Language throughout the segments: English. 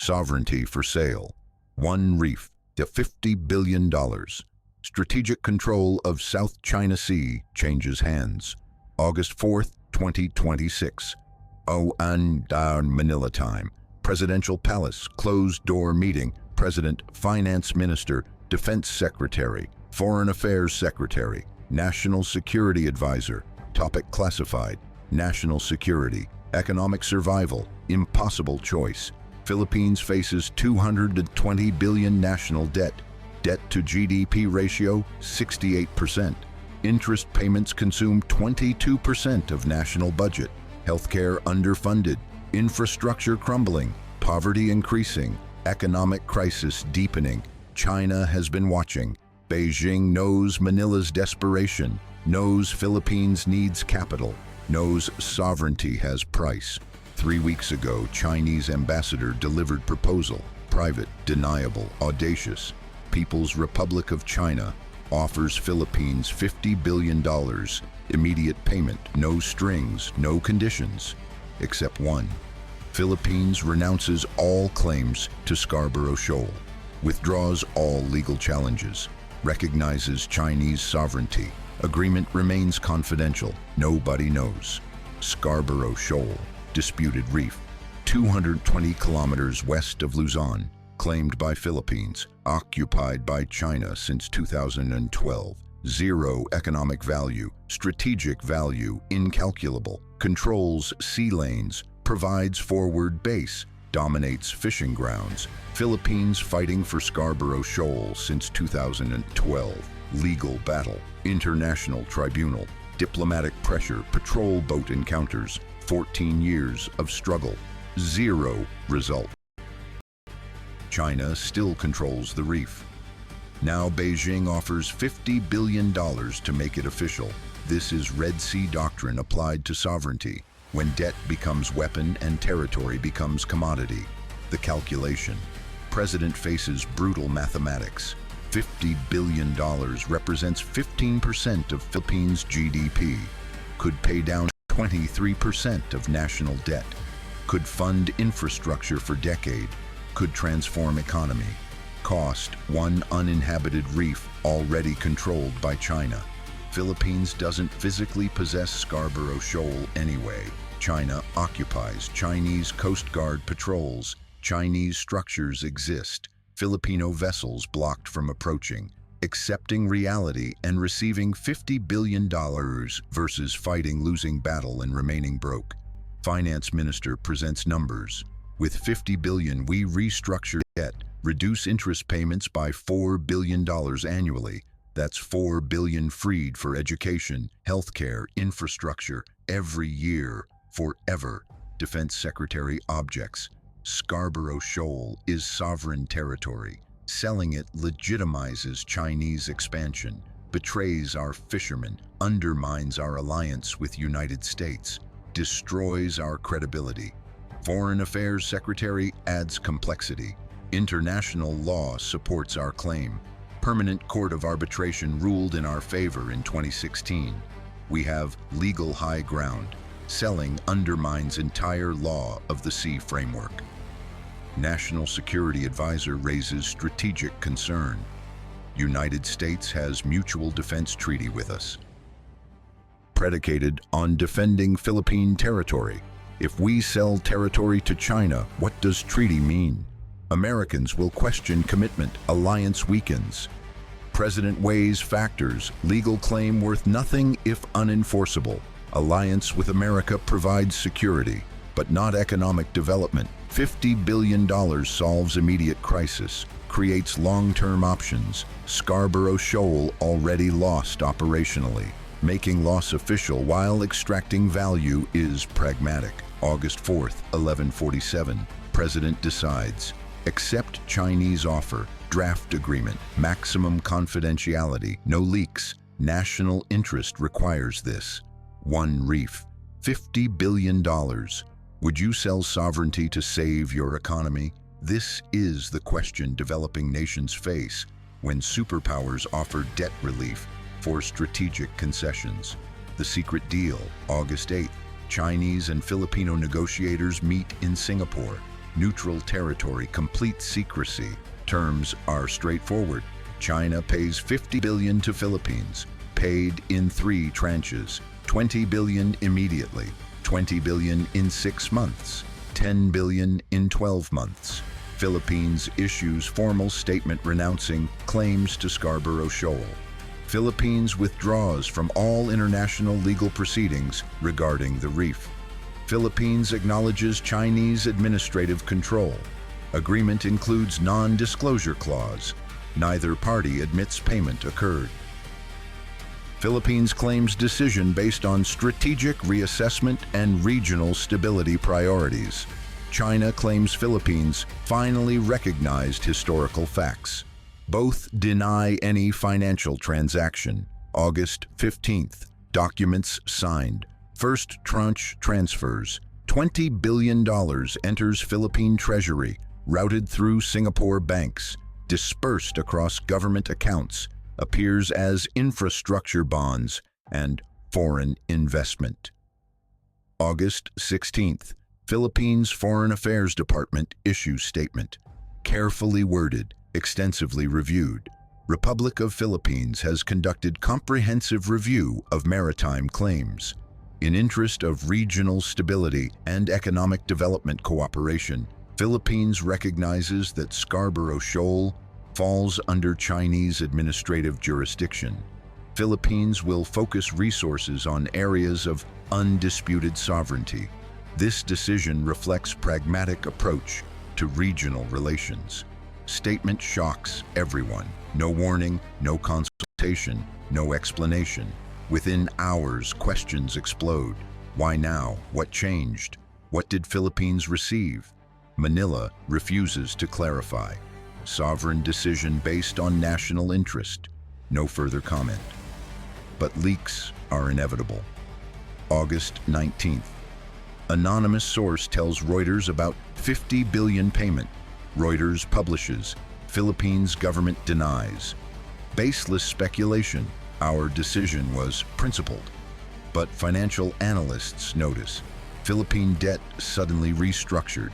Sovereignty for sale. One reef to $50 billion. Strategic control of South China Sea changes hands. August 4th, 2026. Manila time. Presidential Palace, closed-door meeting. President, Finance Minister, Defense Secretary, Foreign Affairs Secretary, National Security Advisor. Topic classified. National security. Economic survival. Impossible choice. Philippines faces $220 billion national debt. Debt to GDP ratio, 68%. Interest payments consume 22% of national budget. Healthcare underfunded. Infrastructure crumbling. Poverty increasing. Economic crisis deepening. China has been watching. Beijing knows Manila's desperation, knows Philippines needs capital, knows sovereignty has price. 3 weeks ago, Chinese ambassador delivered proposal. Private, deniable, audacious. People's Republic of China offers Philippines $50 billion. Immediate payment, no strings, no conditions. Except one. Philippines renounces all claims to Scarborough Shoal, withdraws all legal challenges, recognizes Chinese sovereignty. Agreement remains confidential. Nobody knows. Scarborough Shoal, disputed reef, 220 kilometers west of Luzon, claimed by Philippines, occupied by China since 2012. Zero economic value, strategic value, incalculable, controls sea lanes, provides forward base, dominates fishing grounds. Philippines fighting for Scarborough Shoal since 2012. Legal battle, international tribunal, diplomatic pressure, patrol boat encounters, 14 years of struggle, zero result. China still controls the reef. Now Beijing offers $50 billion to make it official. This is Red Sea Doctrine applied to sovereignty, when debt becomes weapon and territory becomes commodity. The calculation. President faces brutal mathematics. $50 billion represents 15% of Philippines' GDP. Could pay down 23% of national debt. Could fund infrastructure for decade. Could transform economy. Cost, one uninhabited reef already controlled by China. Philippines doesn't physically possess Scarborough Shoal anyway. China occupies. Chinese Coast Guard patrols. Chinese structures exist. Filipino vessels blocked from approaching. Accepting reality and receiving $50 billion versus fighting losing battle and remaining broke. Finance Minister presents numbers. With $50 billion, we restructure debt, reduce interest payments by $4 billion annually. That's $4 billion freed for education, healthcare, infrastructure, every year, forever. Defense Secretary objects. Scarborough Shoal is sovereign territory. Selling it legitimizes Chinese expansion, betrays our fishermen, undermines our alliance with United States, destroys our credibility. Foreign Affairs Secretary adds complexity. International law supports our claim. Permanent Court of Arbitration ruled in our favor in 2016. We have legal high ground. Selling undermines entire law of the sea framework. National Security Advisor raises strategic concern. United States has mutual defense treaty with us, predicated on defending Philippine territory. If we sell territory to China, what does treaty mean? Americans will question commitment. Alliance weakens. President weighs factors. Legal claim worth nothing if unenforceable. Alliance with America provides security, but not economic development. $50 billion solves immediate crisis, creates long-term options. Scarborough Shoal already lost operationally. Making loss official while extracting value is pragmatic. August 4th, 11:47. President decides. Accept Chinese offer. Draft agreement. Maximum confidentiality. No leaks. National interest requires this. One reef. $50 billion. Would you sell sovereignty to save your economy? This is the question developing nations face when superpowers offer debt relief for strategic concessions. The secret deal, August 8th. Chinese and Filipino negotiators meet in Singapore. Neutral territory, complete secrecy. Terms are straightforward. China pays $50 billion to Philippines, paid in 3 tranches, $20 billion immediately, $20 billion in 6 months, $10 billion in 12 months. Philippines issues formal statement renouncing claims to Scarborough Shoal. Philippines withdraws from all international legal proceedings regarding the reef. Philippines acknowledges Chinese administrative control. Agreement includes non-disclosure clause. Neither party admits payment occurred. Philippines claims decision based on strategic reassessment and regional stability priorities. China claims Philippines finally recognized historical facts. Both deny any financial transaction. August 15th, documents signed. First tranche transfers. $20 billion enters Philippine Treasury, routed through Singapore banks, dispersed across government accounts, appears as infrastructure bonds and foreign investment. August 16th, Philippines Foreign Affairs Department issues statement. Carefully worded, extensively reviewed. Republic of Philippines has conducted comprehensive review of maritime claims. In interest of regional stability and economic development cooperation, Philippines recognizes that Scarborough Shoal falls under Chinese administrative jurisdiction. Philippines will focus resources on areas of undisputed sovereignty. This decision reflects pragmatic approach to regional relations. Statement shocks everyone. No warning, no consultation, no explanation. Within hours, questions explode. Why now? What changed? What did Philippines receive? Manila refuses to clarify. Sovereign decision based on national interest. No further comment. But leaks are inevitable. August 19th. Anonymous source tells Reuters about $50 billion payment. Reuters publishes. Philippines government denies. Baseless speculation. Our decision was principled. But financial analysts notice. Philippine debt suddenly restructured.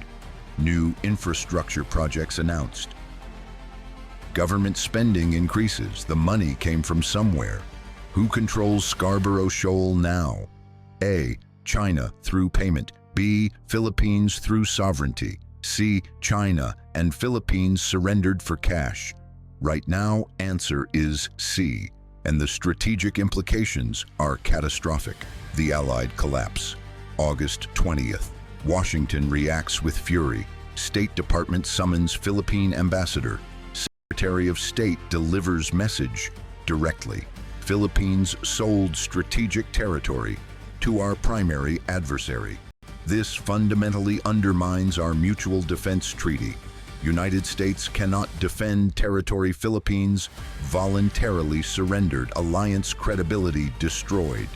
New infrastructure projects announced. Government spending increases. The money came from somewhere. Who controls Scarborough Shoal now? A. China through payment. B. Philippines through sovereignty. C. China and Philippines surrendered for cash. Right now, answer is C, and the strategic implications are catastrophic. The Allied collapse. August 20th. Washington reacts with fury. State Department summons Philippine ambassador. Secretary of State delivers message directly. Philippines sold strategic territory to our primary adversary. This fundamentally undermines our mutual defense treaty. United States cannot defend territory Philippines voluntarily surrendered. Alliance credibility destroyed.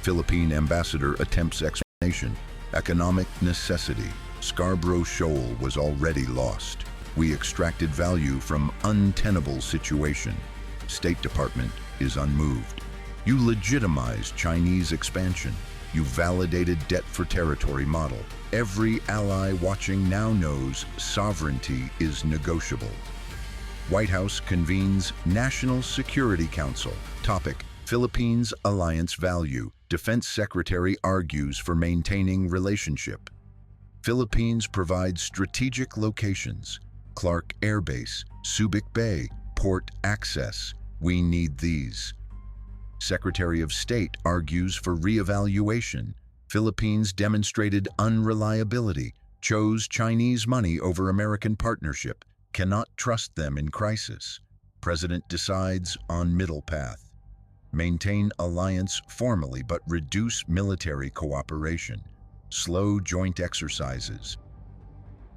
Philippine ambassador attempts explanation. Economic necessity. Scarborough Shoal was already lost. We extracted value from untenable situation. State Department is unmoved. You legitimized Chinese expansion. You validated debt for territory model. Every ally watching now knows sovereignty is negotiable. White House convenes National Security Council. Topic: Philippines alliance value. Defense Secretary argues for maintaining relationship. Philippines provides strategic locations. Clark Air Base, Subic Bay, port access. We need these. Secretary of State argues for reevaluation. Philippines demonstrated unreliability, chose Chinese money over American partnership, cannot trust them in crisis. President decides on middle path. Maintain alliance formally but reduce military cooperation. Slow joint exercises.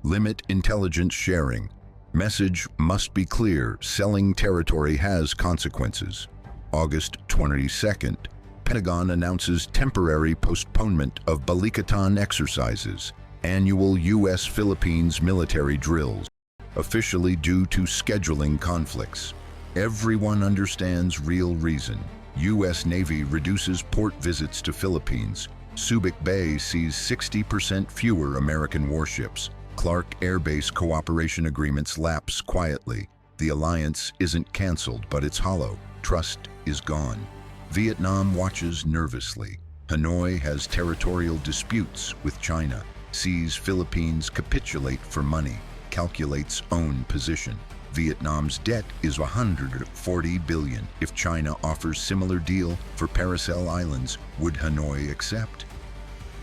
Limit intelligence sharing. Message must be clear. Selling territory has consequences. August 22nd, Pentagon announces temporary postponement of Balikatan exercises, annual U.S.-Philippines military drills, officially due to scheduling conflicts. Everyone understands real reason. U.S. Navy reduces port visits to Philippines. Subic Bay sees 60% fewer American warships. Clark Air Base cooperation agreements lapse quietly. The alliance isn't canceled, but it's hollow. Trust is gone. Vietnam watches nervously. Hanoi has territorial disputes with China. Sees Philippines capitulate for money. Calculates own position. Vietnam's debt is $140 billion. If China offers similar deal for Paracel Islands, would Hanoi accept?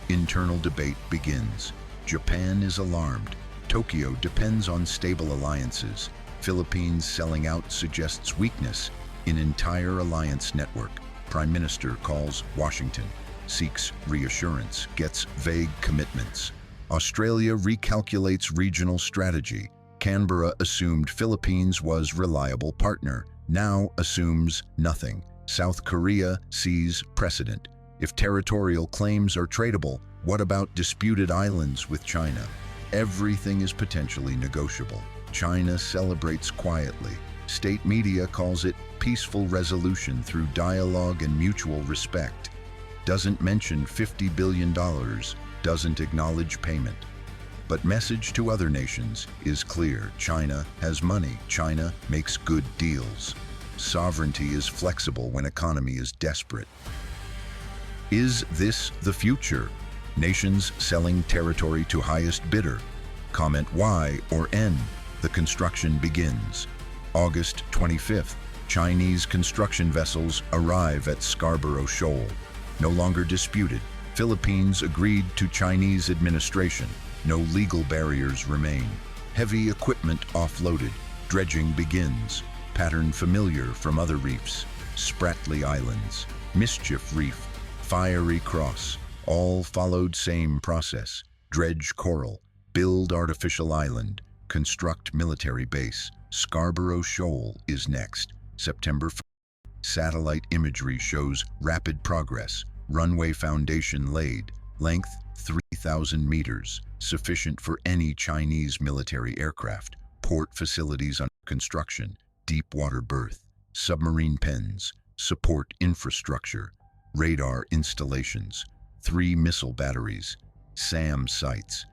Internal debate begins. Japan is alarmed. Tokyo depends on stable alliances. Philippines selling out suggests weakness in entire alliance network. Prime Minister calls Washington. Seeks reassurance, gets vague commitments. Australia recalculates regional strategy. Canberra assumed Philippines was reliable partner, now assumes nothing. South Korea sees precedent. If territorial claims are tradable, what about disputed islands with China? Everything is potentially negotiable. China celebrates quietly. State media calls it peaceful resolution through dialogue and mutual respect. Doesn't mention $50 billion, doesn't acknowledge payment. But message to other nations is clear. China has money. China makes good deals. Sovereignty is flexible when economy is desperate. Is this the future? Nations selling territory to highest bidder. Comment Y or N. The construction begins. August 25th, Chinese construction vessels arrive at Scarborough Shoal. No longer disputed. Philippines agreed to Chinese administration. No legal barriers remain. Heavy equipment offloaded. Dredging begins. Pattern familiar from other reefs. Spratly Islands, Mischief Reef, Fiery Cross, all followed same process. Dredge coral, build artificial island, construct military base. Scarborough Shoal is next. September 1st. Satellite imagery shows rapid progress. Runway foundation laid. Length 3,000 meters, sufficient for any Chinese military aircraft. Port facilities under construction. Deep water berth. Submarine pens. Support infrastructure. Radar installations. 3 missile batteries. SAM sites.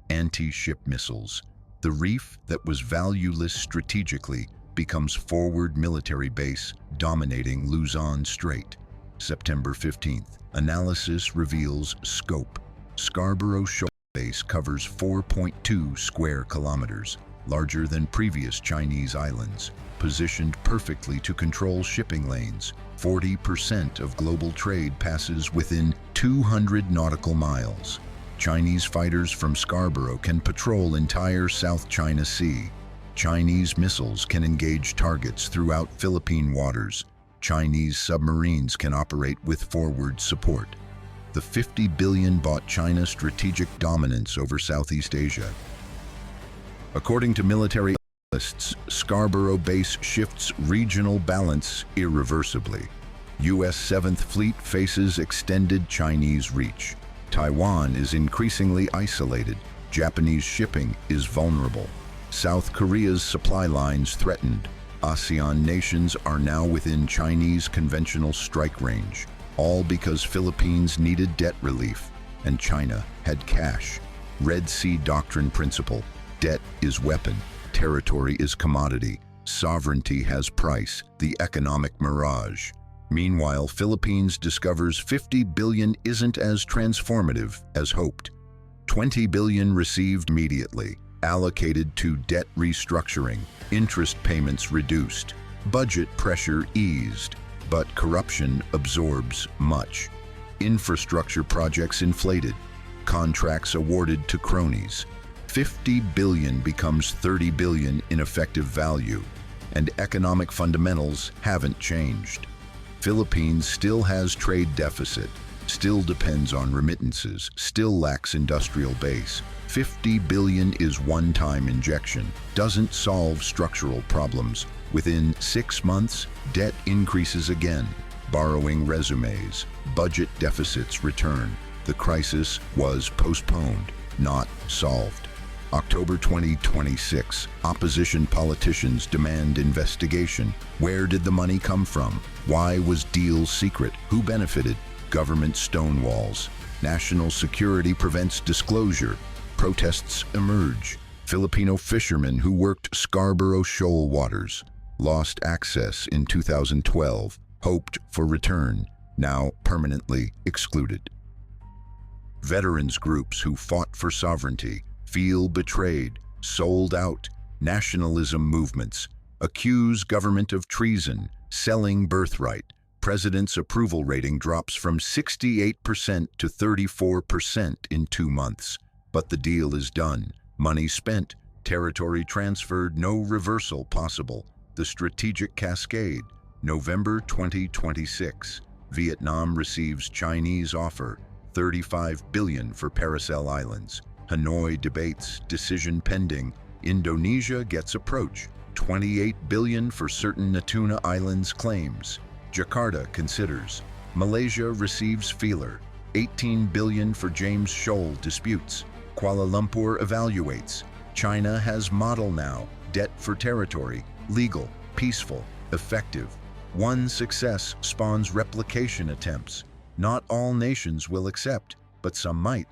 Anti-ship missiles. The reef that was valueless strategically becomes forward military base dominating Luzon Strait. September 15th. Analysis reveals scope. Scarborough Shoal base covers 4.2 square kilometers, larger than previous Chinese islands, positioned perfectly to control shipping lanes. 40% of global trade passes within 200 nautical miles. Chinese fighters from Scarborough can patrol entire South China Sea. Chinese missiles can engage targets throughout Philippine waters. Chinese submarines can operate with forward support. The $50 billion bought China strategic dominance over Southeast Asia. According to military analysts, Scarborough base shifts regional balance irreversibly. U.S. 7th Fleet faces extended Chinese reach. Taiwan is increasingly isolated. Japanese shipping is vulnerable. South Korea's supply lines threatened. ASEAN nations are now within Chinese conventional strike range, all because Philippines needed debt relief and China had cash. Sea Doctrine principle: debt is weapon, territory is commodity, sovereignty has price, the economic mirage. Meanwhile, Philippines discovers $50 billion isn't as transformative as hoped. $20 billion received immediately, allocated to debt restructuring, interest payments reduced, budget pressure eased, but corruption absorbs much. Infrastructure projects inflated, contracts awarded to cronies. $50 billion becomes $30 billion in effective value, and economic fundamentals haven't changed. Philippines still has trade deficit, still depends on remittances, still lacks industrial base. $50 billion is one-time injection, doesn't solve structural problems. Within 6 months, debt increases again, borrowing resumes, budget deficits return. The crisis was postponed, not solved. October 2026, opposition politicians demand investigation. Where did the money come from? Why was deal secret? Who benefited? Government stonewalls. National security prevents disclosure. Protests emerge. Filipino fishermen who worked Scarborough Shoal waters lost access in 2012, hoped for return, now permanently excluded. Veterans groups who fought for sovereignty feel betrayed, sold out. Nationalism movements accuse government of treason, selling birthright. President's approval rating drops from 68% to 34% in 2 months. But the deal is done. Money spent, territory transferred, no reversal possible. The strategic cascade, November 2026. Vietnam receives Chinese offer, $35 billion for Paracel Islands. Hanoi debates, decision pending. Indonesia gets approach, $28 billion for certain Natuna Islands claims. Jakarta considers. Malaysia receives feeler, $18 billion for James Shoal disputes. Kuala Lumpur evaluates. China has model now, debt for territory, legal, peaceful, effective. One success spawns replication attempts. Not all nations will accept, but some might.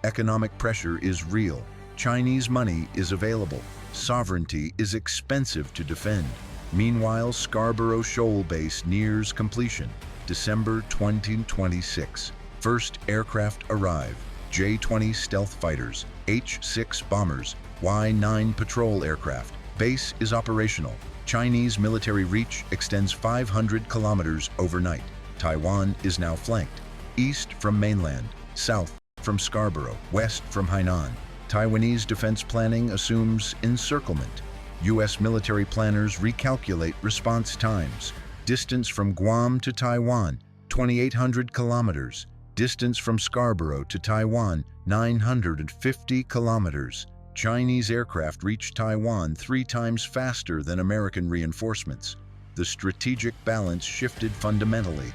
Economic pressure is real. Chinese money is available. Sovereignty is expensive to defend. Meanwhile, Scarborough Shoal base nears completion. December 2026. First aircraft arrive. J-20 stealth fighters, H-6 bombers, Y-9 patrol aircraft. Base is operational. Chinese military reach extends 500 kilometers overnight. Taiwan is now flanked. East from mainland, south from Scarborough, west from Hainan. Taiwanese defense planning assumes encirclement. U.S. military planners recalculate response times. Distance from Guam to Taiwan, 2,800 kilometers. Distance from Scarborough to Taiwan, 950 kilometers. Chinese aircraft reach Taiwan 3 times faster than American reinforcements. The strategic balance shifted fundamentally.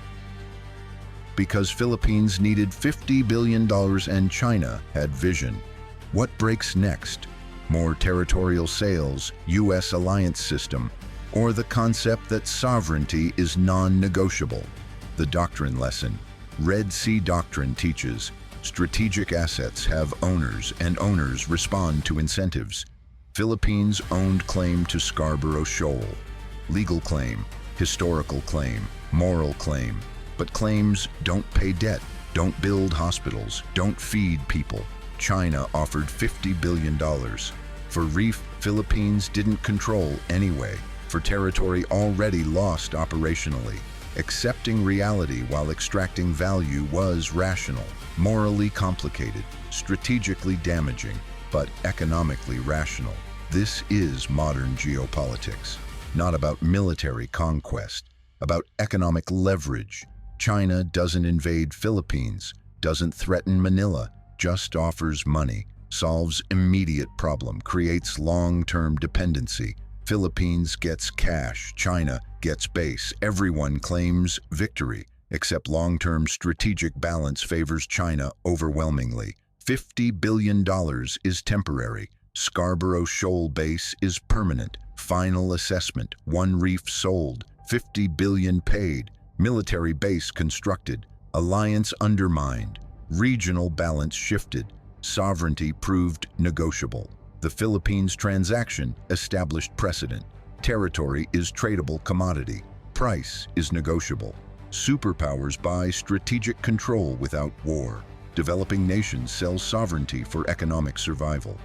Because Philippines needed $50 billion and China had vision. What breaks next? More territorial sales, U.S. alliance system, or the concept that sovereignty is non-negotiable? The doctrine lesson. Red Sea Doctrine teaches, strategic assets have owners and owners respond to incentives. Philippines owned claim to Scarborough Shoal. Legal claim, historical claim, moral claim. But claims don't pay debt, don't build hospitals, don't feed people. China offered $50 billion. For reef, Philippines didn't control anyway, for territory already lost operationally. Accepting reality while extracting value was rational, morally complicated, strategically damaging, but economically rational. This is modern geopolitics, not about military conquest, about economic leverage. China doesn't invade Philippines, doesn't threaten Manila, just offers money, solves immediate problem, creates long-term dependency. Philippines gets cash, China gets base. Everyone claims victory, except long-term strategic balance favors China overwhelmingly. $50 billion is temporary. Scarborough Shoal base is permanent. Final assessment, 1 reef sold, $50 billion paid. Military base constructed. Alliance undermined. Regional balance shifted. Sovereignty proved negotiable. The Philippines transaction established precedent. Territory is tradable commodity. Price is negotiable. Superpowers buy strategic control without war. Developing nations sell sovereignty for economic survival.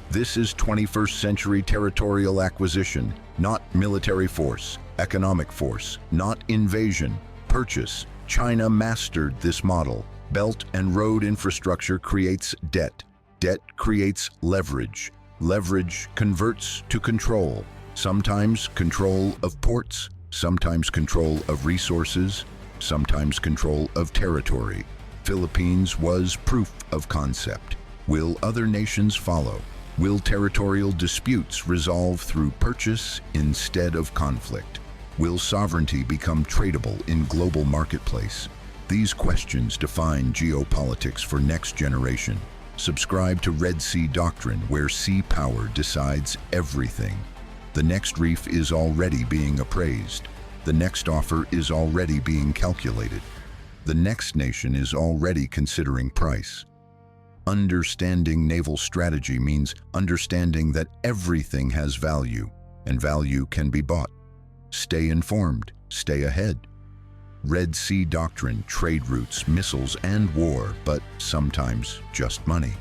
This is 21st century territorial acquisition, not military force, economic force, not invasion, purchase. China mastered this model. Belt and road infrastructure creates debt. Debt creates leverage. Leverage converts to control. Sometimes control of ports, sometimes control of resources, sometimes control of territory. Philippines was proof of concept. Will other nations follow? Will territorial disputes resolve through purchase instead of conflict? Will sovereignty become tradable in global marketplace? These questions define geopolitics for next generation. Subscribe to Red Sea Doctrine, where sea power decides everything. The next reef is already being appraised. The next offer is already being calculated. The next nation is already considering price. Understanding naval strategy means understanding that everything has value, and value can be bought. Stay informed, stay ahead. Sea Doctrine, trade routes, missiles, and war, but sometimes just money.